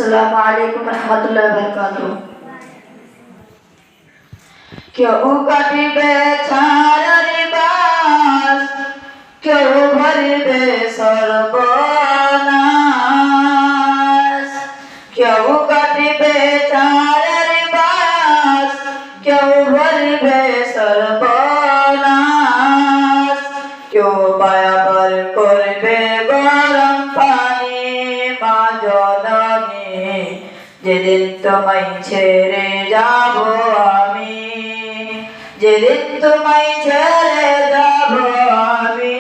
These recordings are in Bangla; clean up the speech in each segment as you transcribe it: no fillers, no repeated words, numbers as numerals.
अस्सलामु अलैकुम रहमतुल्लाहि व बरकातुहू। क्यों काटिबे छाड़र बास, क्यों भरिबे सर्वनाश। क्यों काटिबे छाड़र बास, क्यों भरिबे सर्वनाश। क्यों बायाबर करबे गरम पानी मा जननी, যেদিন তোমায় ছেড়ে যাব আমি, যেদিন তোমায় ছেড়ে যাব আমি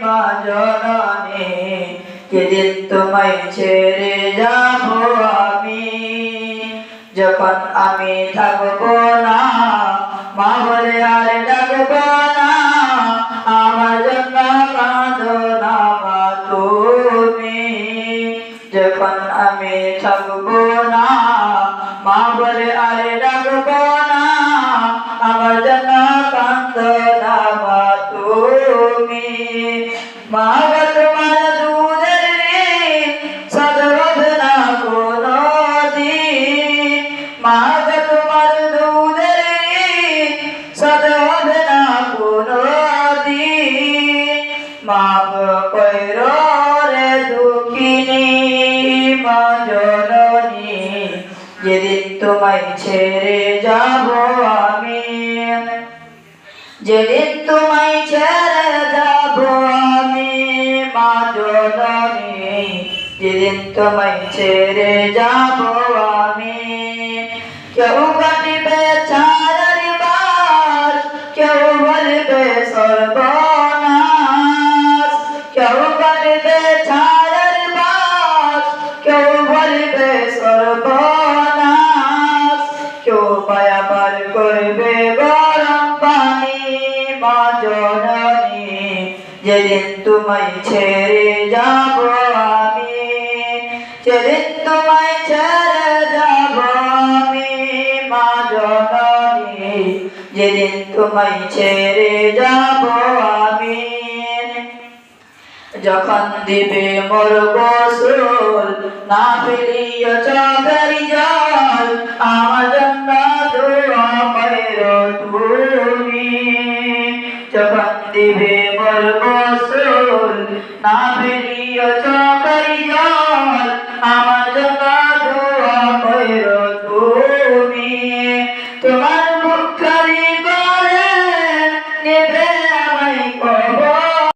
মা জননী, যেদিন তোমায় ছেড়ে যাব আমি। যখন আমি থাকবো না মা বলে আর ডাকবো না, আমার জন্য কাঁদো না মা তুমি। যখন আমি থাকবো না মা বলে আর ডাকবো না, আমার জন্য কাঁদো না মা তুমি। মা গো তোমার দুধের ঋণ শোধ হবে না কোনদিন। মা গো তোমার দুধের ঋণ শোধ হবে না কোনদিন। মাফ কইরো রে দুঃখিনী মা জননী, যেদিন তোমায় ছেড়ে যাব আমি, যেদিন তোমায় ছেড়ে যাব আমি মা জননী, যেদিন তোমায় ছেড়ে যাব আমি। কেউ কাটিবে ছাড়ার বাস, কেউ বলবে সর্বনাশ। কেউ কাটিবে ছাড়ার বাস, কেউ বলবে সর্বনাশ। কেউ বায়াবার করবে গরম পানি মা জননী, যেদিন তোমায় ছেড়ে যাব আমি, যেদিন তোমায় ছেড়ে যাব আমি মা জননী, যেদিন তোমায় ছেড়ে যাব আমি। যখন দিবে মোর গোসল না ফেলিও চোখের জল, আমার জন্য দোয়া কইরো তুমি। যখন দিবে মোর গোসল না ফেলিও চোখের জল, আমার